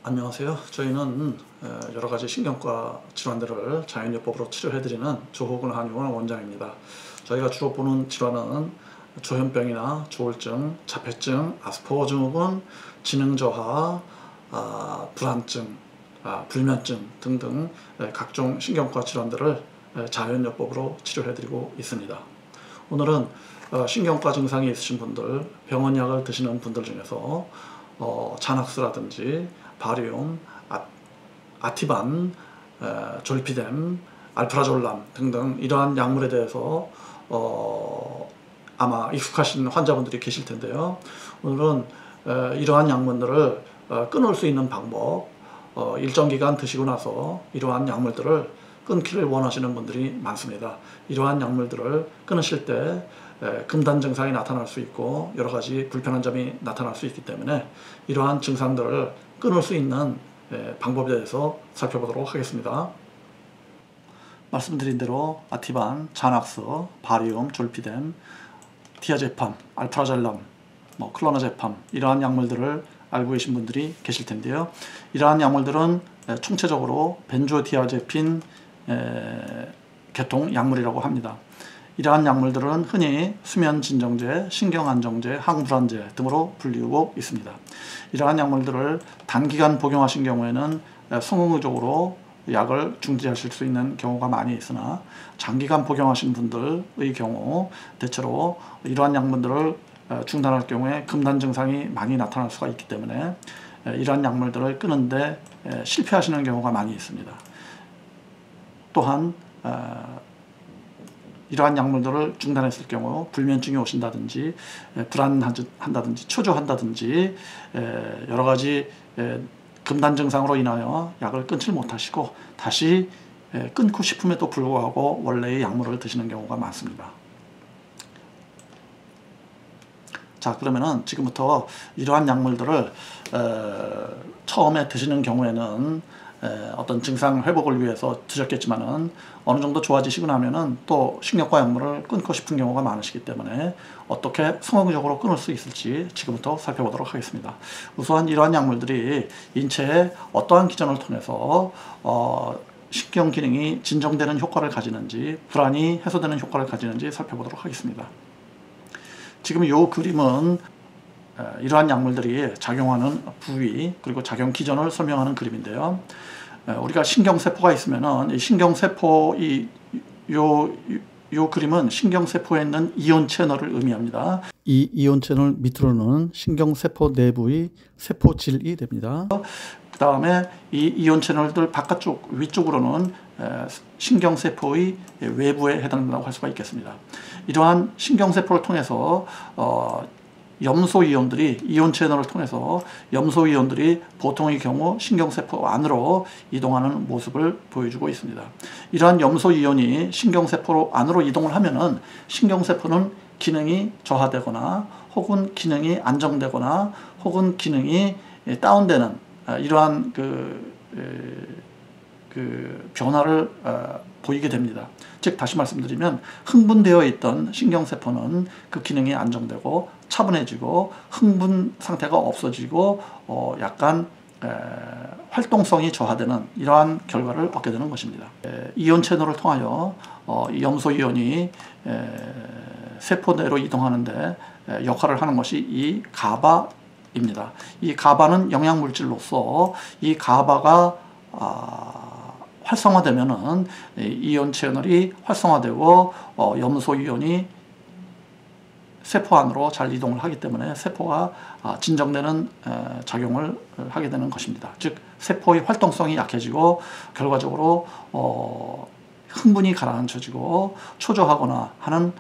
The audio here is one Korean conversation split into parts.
안녕하세요. 저희는 여러 가지 신경과 질환들을 자연요법으로 치료해드리는 조호근 한의원 원장입니다. 저희가 주로 보는 질환은 조현병이나 조울증, 자폐증, 아스퍼거 증후군, 지능저하, 불안증, 불면증 등등 각종 신경과 질환들을 자연요법으로 치료해드리고 있습니다. 오늘은 신경과 증상이 있으신 분들, 병원약을 드시는 분들 중에서 자낙스라든지 바리움, 아티반, 졸피뎀, 알프라졸람 등등 이러한 약물에 대해서 아마 익숙하신 환자분들이 계실 텐데요. 오늘은 이러한 약물들을 끊을 수 있는 방법, 일정 기간 드시고 나서 이러한 약물들을 끊기를 원하시는 분들이 많습니다. 이러한 약물들을 끊으실 때 금단 증상이 나타날 수 있고 여러 가지 불편한 점이 나타날 수 있기 때문에 이러한 증상들을 끊을 수 있는 방법에 대해서 살펴보도록 하겠습니다. 말씀드린 대로 아티반, 자낙스, 바리움, 졸피뎀, 디아제팜, 알프라졸람, 클로나제팜 이러한 약물들을 알고 계신 분들이 계실 텐데요. 이러한 약물들은 총체적으로 벤조디아제핀 계통 약물이라고 합니다. 이러한 약물들은 흔히 수면진정제, 신경안정제, 항불안제 등으로 불리우고 있습니다. 이러한 약물들을 단기간 복용하신 경우에는 성응의적으로 약을 중지하실 수 있는 경우가 많이 있으나 장기간 복용하신 분들의 경우 대체로 이러한 약물들을 중단할 경우에 금단 증상이 많이 나타날 수가 있기 때문에 이러한 약물들을 끊는데 실패하시는 경우가 많이 있습니다. 또한 이러한 약물들을 중단했을 경우 불면증이 오신다든지 불안한다든지 초조한다든지 여러 가지 금단 증상으로 인하여 약을 끊지 못하시고 다시 끊고 싶음에도 불구하고 원래의 약물을 드시는 경우가 많습니다. 자, 그러면은 지금부터 이러한 약물들을 처음에 드시는 경우에는 어떤 증상 회복을 위해서 드셨겠지만은 어느 정도 좋아지시고 나면은 또 신경과 약물을 끊고 싶은 경우가 많으시기 때문에 어떻게 성공적으로 끊을 수 있을지 지금부터 살펴보도록 하겠습니다. 우선 이러한 약물들이 인체의 어떠한 기전을 통해서 신경 기능이 진정되는 효과를 가지는지 불안이 해소되는 효과를 가지는지 살펴보도록 하겠습니다. 지금 이 그림은 이러한 약물들이 작용하는 부위 그리고 작용 기전을 설명하는 그림인데요. 우리가 신경세포가 있으면은 이 신경세포 요 그림은 신경세포에 있는 이온 채널을 의미합니다. 이 이온 채널 밑으로는 신경세포 내부의 세포질이 됩니다. 그 다음에 이 이온 채널들 바깥쪽 위쪽으로는 신경세포의 외부에 해당된다고 할 수가 있겠습니다. 이러한 신경세포를 통해서 염소이온들이 이온 채널을 통해서 염소이온들이 보통의 경우 신경세포 안으로 이동하는 모습을 보여주고 있습니다. 이러한 염소이온이 신경세포 안으로 이동을 하면은 신경세포는 기능이 저하되거나 혹은 기능이 안정되거나 혹은 기능이 다운되는 이러한 변화를 보이게 됩니다. 즉 다시 말씀드리면 흥분되어 있던 신경세포는 그 기능이 안정되고 차분해지고 흥분 상태가 없어지고 약간 활동성이 저하되는 이러한 결과를 얻게 되는 것입니다. 이온 채널을 통하여 염소이온이 세포 내로 이동하는데 역할을 하는 것이 이 가바입니다. 이 가바는 영양물질로서 이 가바가 활성화되면은 이온 채널이 활성화되고 염소이온이 세포 안으로 잘 이동을 하기 때문에 세포가 진정되는 작용을 하게 되는 것입니다. 즉 세포의 활동성이 약해지고 결과적으로 흥분이 가라앉혀지고 초조하거나 하는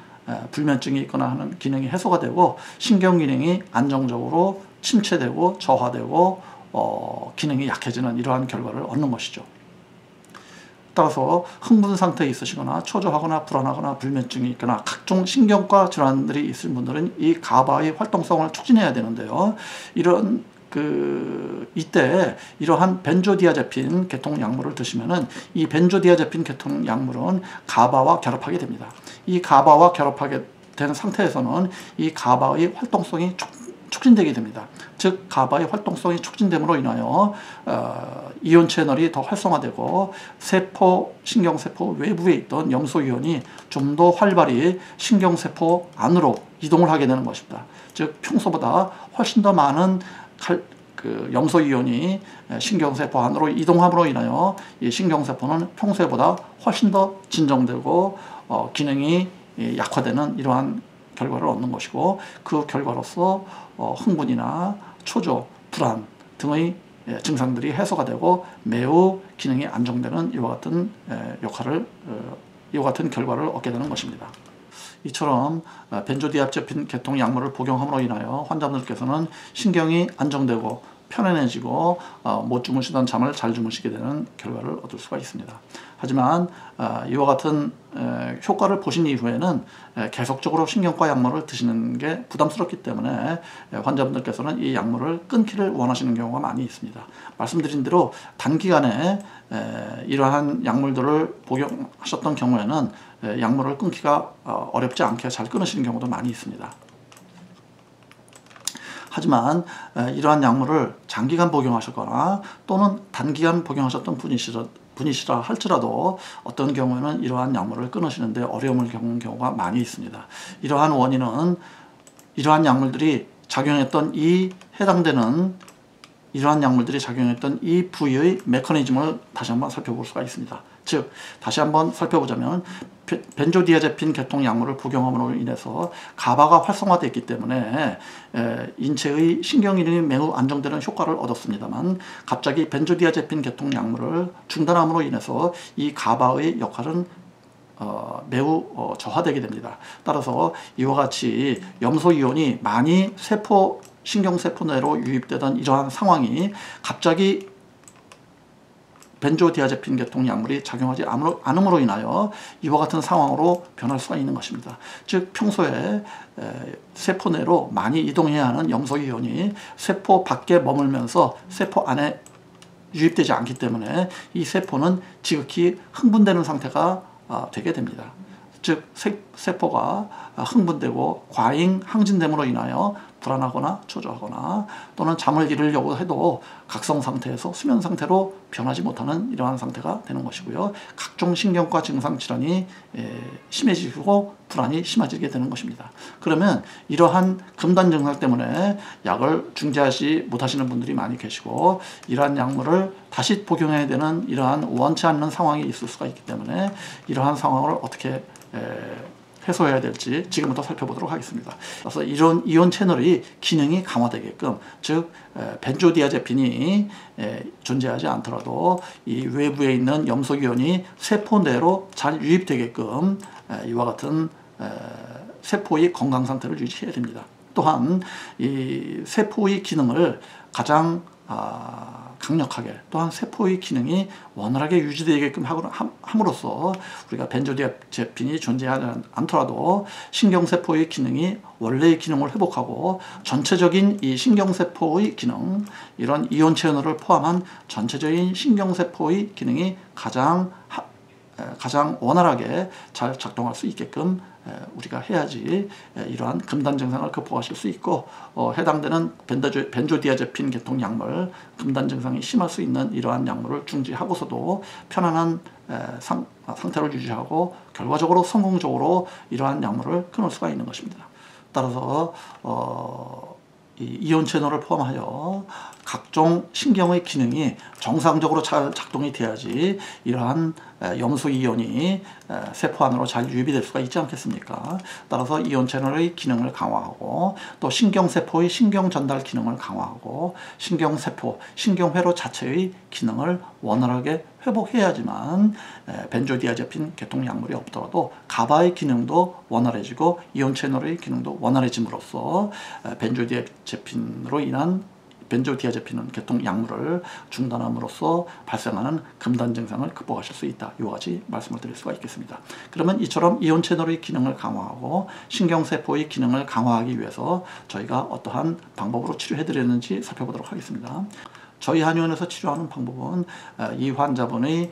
불면증이 있거나 하는 기능이 해소가 되고 신경 기능이 안정적으로 침체되고 저하되고 기능이 약해지는 이러한 결과를 얻는 것이죠. 따라서 흥분 상태에 있으시거나 초조하거나 불안하거나 불면증이 있거나 각종 신경과 질환들이 있을 분들은 이 가바의 활동성을 촉진해야 되는데요. 이때 이러한 벤조디아제핀 계통 약물을 드시면은 이 벤조디아제핀 계통 약물은 가바와 결합하게 됩니다. 이 가바와 결합하게 된 상태에서는 이 가바의 활동성이 촉진되게 됩니다. 즉 가바의 활동성이 촉진됨으로 인하여 이온 채널이 더 활성화되고 신경세포 외부에 있던 염소이온이 좀 더 활발히 신경세포 안으로 이동을 하게 되는 것입니다. 즉 평소보다 훨씬 더 많은 염소이온이 신경세포 안으로 이동함으로 인하여 이 신경세포는 평소보다 훨씬 더 진정되고 기능이 약화되는 이러한 결과를 얻는 것이고, 그 결과로서 흥분이나 초조, 불안 등의 증상들이 해소가 되고 매우 기능이 안정되는 이와 같은 결과를 얻게 되는 것입니다. 이처럼 벤조디아제핀 계통 약물을 복용함으로 인하여 환자분들께서는 신경이 안정되고 편안해지고 못 주무시던 잠을 잘 주무시게 되는 결과를 얻을 수가 있습니다. 하지만 이와 같은 효과를 보신 이후에는 계속적으로 신경과 약물을 드시는 게 부담스럽기 때문에 환자분들께서는 이 약물을 끊기를 원하시는 경우가 많이 있습니다. 말씀드린 대로 단기간에 이러한 약물들을 복용하셨던 경우에는 약물을 끊기가 어렵지 않게 잘 끊으시는 경우도 많이 있습니다. 하지만 이러한 약물을 장기간 복용하셨거나 또는 단기간 복용하셨던 분이시라 할지라도 어떤 경우에는 이러한 약물을 끊으시는데 어려움을 겪는 경우가 많이 있습니다. 이러한 원인은 이러한 약물들이 작용했던 이 부위의 메커니즘을 다시 한번 살펴볼 수가 있습니다. 즉 다시 한번 살펴보자면 벤조디아제핀 계통 약물을 복용함으로 인해서 가바가 활성화되었기 때문에 인체의 신경기능이 매우 안정되는 효과를 얻었습니다만, 갑자기 벤조디아제핀 계통 약물을 중단함으로 인해서 이 가바의 역할은 매우 저하되게 됩니다. 따라서 이와 같이 염소이온이 많이 신경세포 내로 유입되던 이러한 상황이 갑자기 벤조디아제핀 계통 약물이 작용하지 않음으로 인하여 이와 같은 상황으로 변할 수가 있는 것입니다. 즉 평소에 세포 내로 많이 이동해야 하는 염소이온이 세포 밖에 머물면서 세포 안에 유입되지 않기 때문에 이 세포는 지극히 흥분되는 상태가 되게 됩니다. 즉 세포가 흥분되고 과잉 항진됨으로 인하여 불안하거나 초조하거나 또는 잠을 이루려고 해도 각성 상태에서 수면 상태로 변하지 못하는 이러한 상태가 되는 것이고요. 각종 신경과 증상 질환이 심해지고 불안이 심해지게 되는 것입니다. 그러면 이러한 금단 증상 때문에 약을 중지하지 못하시는 분들이 많이 계시고, 이러한 약물을 다시 복용해야 되는 이러한 원치 않는 상황이 있을 수가 있기 때문에 이러한 상황을 어떻게 해소해야 될지 지금부터 살펴보도록 하겠습니다. 그래서 이런 이온 채널의 기능이 강화되게끔, 즉 벤조디아제핀이 존재하지 않더라도 이 외부에 있는 염소이온이 세포 내로 잘 유입되게끔 이와 같은 세포의 건강 상태를 유지해야 됩니다. 또한 이 세포의 기능을 가장 강력하게, 또한 세포의 기능이 원활하게 유지되게끔 함으로써 우리가 벤조디아제핀이 존재하지 않더라도 신경세포의 기능이 원래의 기능을 회복하고 전체적인 이 신경세포의 기능, 이런 이온 채널을 포함한 전체적인 신경세포의 기능이 가장 원활하게 잘 작동할 수 있게끔 우리가 해야지 이러한 금단 증상을 극복하실 수 있고, 해당되는 벤조디아제핀 계통 약물, 금단 증상이 심할 수 있는 이러한 약물을 중지하고서도 편안한 상태를 유지하고 결과적으로 성공적으로 이러한 약물을 끊을 수가 있는 것입니다. 따라서 이 이온 채널을 포함하여 각종 신경의 기능이 정상적으로 잘 작동이 돼야지 이러한 염소이온이 세포 안으로 잘 유입이 될 수가 있지 않겠습니까? 따라서 이온 채널의 기능을 강화하고, 또 신경세포의 신경 전달 기능을 강화하고, 신경세포, 신경회로 자체의 기능을 원활하게 회복해야지만 벤조디아제핀 계통 약물이 없더라도 가바의 기능도 원활해지고 이온 채널의 기능도 원활해짐으로써 벤조디아제핀으로 인한 벤조디아제핀 계통 약물을 중단함으로써 발생하는 금단 증상을 극복하실 수 있다. 이와 같이 말씀을 드릴 수가 있겠습니다. 그러면 이처럼 이온 채널의 기능을 강화하고 신경세포의 기능을 강화하기 위해서 저희가 어떠한 방법으로 치료해 드렸는지 살펴보도록 하겠습니다. 저희 한의원에서 치료하는 방법은 이 환자분의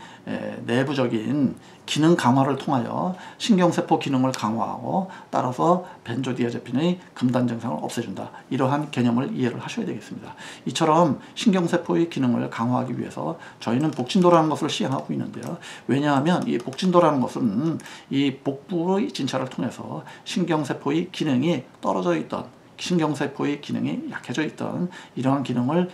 내부적인 기능 강화를 통하여 신경세포 기능을 강화하고 따라서 벤조디아제핀의 금단 증상을 없애준다. 이러한 개념을 이해를 하셔야 되겠습니다. 이처럼 신경세포의 기능을 강화하기 위해서 저희는 복진도라는 것을 시행하고 있는데요. 왜냐하면 이 복진도라는 것은 이 복부의 진찰을 통해서 신경세포의 기능이 떨어져 있던, 신경세포의 기능이 약해져 있던 이러한 기능을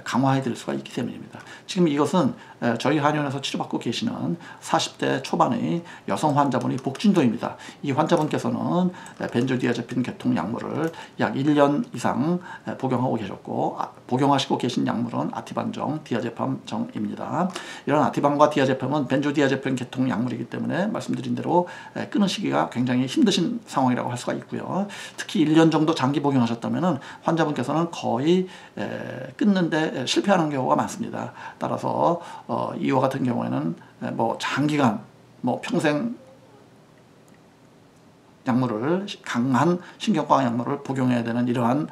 강화해 드릴 수가 있기 때문입니다. 지금 이것은 저희 한의원에서 치료받고 계시는 40대 초반의 여성 환자분의 복진도입니다. 이 환자분께서는 벤조디아제핀 계통 약물을 약 1년 이상 복용하고 계셨고, 복용하시고 계신 약물은 아티반정, 디아제팜정입니다. 이런 아티반과 디아제팜은 벤조디아제핀 계통 약물이기 때문에 말씀드린 대로 끊으시기가 굉장히 힘드신 상황이라고 할 수가 있고요. 특히 1년 정도 장기 복용하셨다면 환자분께서는 거의 끊는 데 실패하는 경우가 많습니다. 따라서 이와 같은 경우에는 뭐 장기간, 뭐 평생 약물을, 강한 신경과학 약물을 복용해야 되는 이러한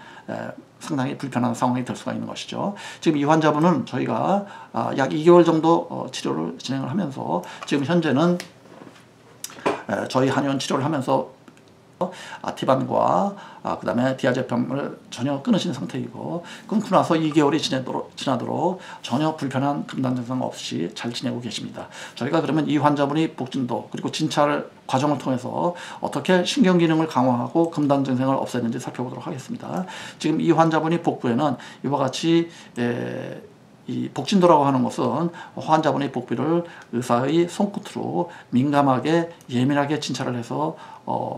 상당히 불편한 상황이 될 수가 있는 것이죠. 지금 이 환자분은 저희가 약 2개월 정도 치료를 진행을 하면서 지금 현재는 저희 한의원 치료를 하면서 아티반과 그 다음에 디아제팜을 전혀 끊으신 상태이고, 끊고 나서 2개월이 지나도록 전혀 불편한 금단 증상 없이 잘 지내고 계십니다. 저희가 그러면 이 환자분이 복진도 그리고 진찰 과정을 통해서 어떻게 신경기능을 강화하고 금단 증상을 없애는지 살펴보도록 하겠습니다. 지금 이 환자분이 복부에는 이와 같이 이 복진도라고 하는 것은 환자분의 복부를 의사의 손끝으로 민감하게 예민하게 진찰을 해서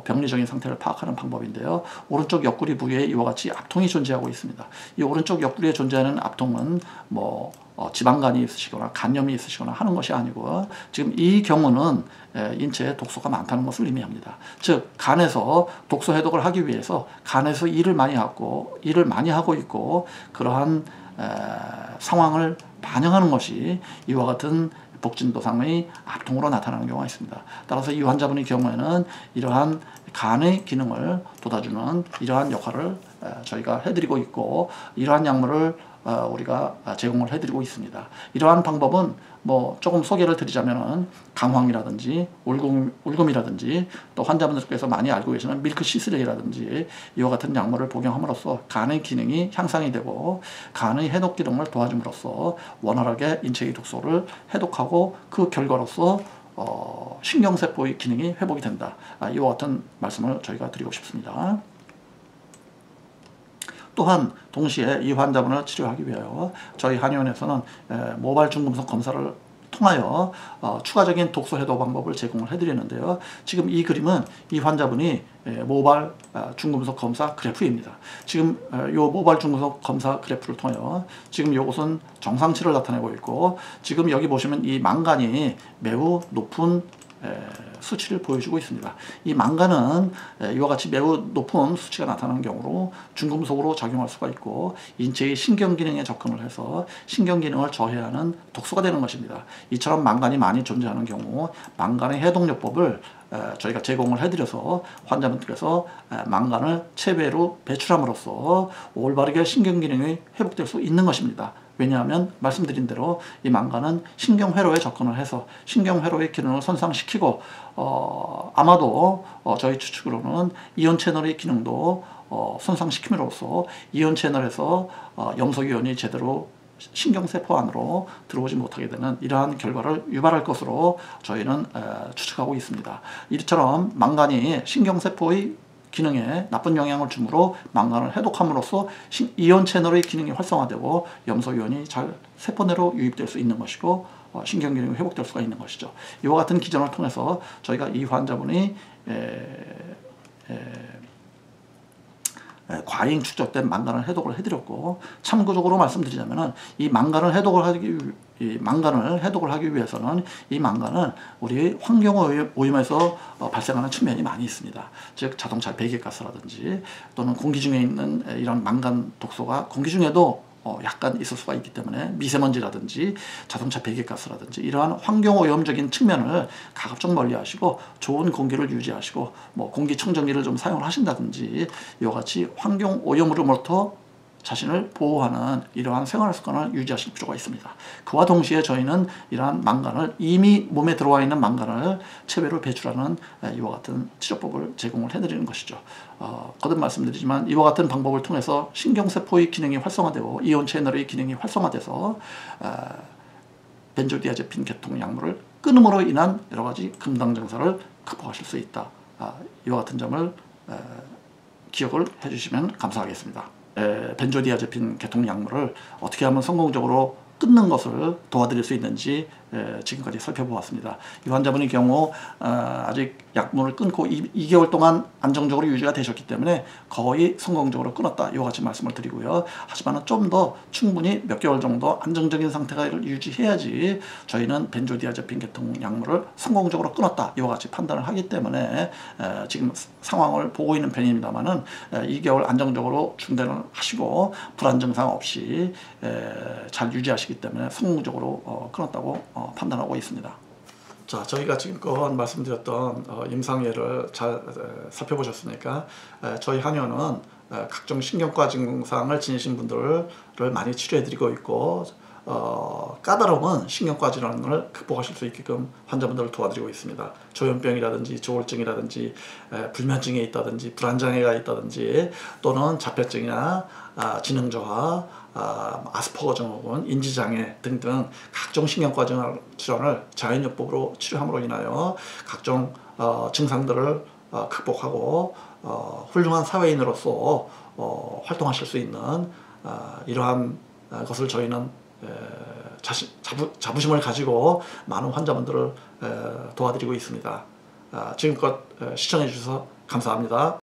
병리적인 상태를 파악하는 방법인데요. 오른쪽 옆구리 부위에 이와 같이 압통이 존재하고 있습니다. 이 오른쪽 옆구리에 존재하는 압통은 뭐 지방간이 있으시거나 간염이 있으시거나 하는 것이 아니고, 지금 이 경우는 인체에 독소가 많다는 것을 의미합니다. 즉 간에서 독소 해독을 하기 위해서 간에서 일을 많이 하고 있고, 그러한 상황을 반영하는 것이 이와 같은 복진도상의 압통으로 나타나는 경우가 있습니다. 따라서 이 환자분의 경우에는 이러한 간의 기능을 돋아주는 이러한 역할을 저희가 해드리고 있고, 이러한 약물을 우리가 제공을 해드리고 있습니다. 이러한 방법은 뭐 조금 소개를 드리자면은 강황이라든지 울금이라든지 또 환자분들께서 많이 알고 계시는 밀크시슬이라든지 이와 같은 약물을 복용함으로써 간의 기능이 향상이 되고 간의 해독 기능을 도와줌으로써 원활하게 인체의 독소를 해독하고 그 결과로서 신경세포의 기능이 회복이 된다. 이와 같은 말씀을 저희가 드리고 싶습니다. 또한 동시에 이 환자분을 치료하기 위하여 저희 한의원에서는 모발 중금속 검사를 통하여 추가적인 독소 해독 방법을 제공을 해드리는데요. 지금 이 그림은 이 환자분이 모발 중금속 검사 그래프입니다. 지금 이 모발 중금속 검사 그래프를 통하여 지금 이것은 정상치를 나타내고 있고, 지금 여기 보시면 이 망간이 매우 높은 수치를 보여주고 있습니다. 이 망간은 이와 같이 매우 높은 수치가 나타나는 경우로 중금속으로 작용할 수가 있고 인체의 신경기능에 접근을 해서 신경기능을 저해하는 독소가 되는 것입니다. 이처럼 망간이 많이 존재하는 경우 망간의 해독요법을 저희가 제공을 해드려서 환자분들께서 망간을 체외로 배출함으로써 올바르게 신경기능이 회복될 수 있는 것입니다. 왜냐하면 말씀드린 대로 이 망간은 신경회로에 접근을 해서 신경회로의 기능을 손상시키고 아마도 저희 추측으로는 이온 채널의 기능도 손상시킴으로써 이온 채널에서 염소기온이 제대로 신경세포 안으로 들어오지 못하게 되는 이러한 결과를 유발할 것으로 저희는 추측하고 있습니다. 이처럼 망간이 신경세포의 기능에 나쁜 영향을 주므로 망간을 해독함으로써 이온 채널의 기능이 활성화되고 염소이온이 잘 세포 내로 유입될 수 있는 것이고 신경기능이 회복될 수가 있는 것이죠. 이와 같은 기전을 통해서 저희가 이 환자분이 과잉 축적된 망간을 해독을 해드렸고, 참고적으로 말씀드리자면은 이 망간을 해독을 하기 위해서는 이 망간은 우리 환경 오염에서 발생하는 측면이 많이 있습니다. 즉 자동차 배기가스라든지 또는 공기 중에 있는 이런 망간 독소가 공기 중에도 약간 있을 수가 있기 때문에 미세먼지라든지 자동차 배기가스라든지 이러한 환경오염적인 측면을 가급적 멀리 하시고 좋은 공기를 유지하시고 뭐 공기청정기를 좀 사용을 하신다든지 이와 같이 환경오염으로부터 자신을 보호하는 이러한 생활 습관을 유지하실 필요가 있습니다. 그와 동시에 저희는 이러한 망간을, 이미 몸에 들어와 있는 망간을 체외로 배출하는 이와 같은 치료법을 제공을 해드리는 것이죠. 거듭 말씀드리지만 이와 같은 방법을 통해서 신경세포의 기능이 활성화되고 이온 채널의 기능이 활성화돼서 벤조디아제핀 계통 약물을 끊음으로 인한 여러 가지 금당 증상을 극복하실 수 있다. 이와 같은 점을 기억을 해주시면 감사하겠습니다. 벤조디아제핀 계통 약물을 어떻게 하면 성공적으로 끊는 것을 도와드릴 수 있는지 지금까지 살펴보았습니다. 이 환자분의 경우 아직 약물을 끊고 2개월 동안 안정적으로 유지가 되셨기 때문에 거의 성공적으로 끊었다, 이와 같이 말씀을 드리고요. 하지만 좀 더 충분히 몇 개월 정도 안정적인 상태가 유지해야지 저희는 벤조디아제핀 계통 약물을 성공적으로 끊었다, 이와 같이 판단을 하기 때문에 지금 상황을 보고 있는 편입니다만은 2개월 안정적으로 중단을 하시고 불안 증상 없이 잘 유지하시기 때문에 성공적으로 끊었다고 판단하고 있습니다. 자, 저희가 지금껏 말씀드렸던 임상예를 잘 살펴보셨으니까 저희 한의원은 각종 신경과 증상을 지니신 분들을 많이 치료해드리고 있고 까다로운 신경과 질환을 극복하실 수 있게끔 환자분들을 도와드리고 있습니다. 조현병이라든지 조울증이라든지 불면증이 있다든지 불안장애가 있다든지 또는 자폐증이나 지능저하, 아스퍼거 증후군, 인지장애 등등 각종 신경과 질환을 자연요법으로 치료함으로 인하여 각종 증상들을 극복하고 훌륭한 사회인으로서 활동하실 수 있는 이러한 것을 저희는 자부심을 가지고 많은 환자분들을 도와드리고 있습니다. 지금껏 시청해 주셔서 감사합니다.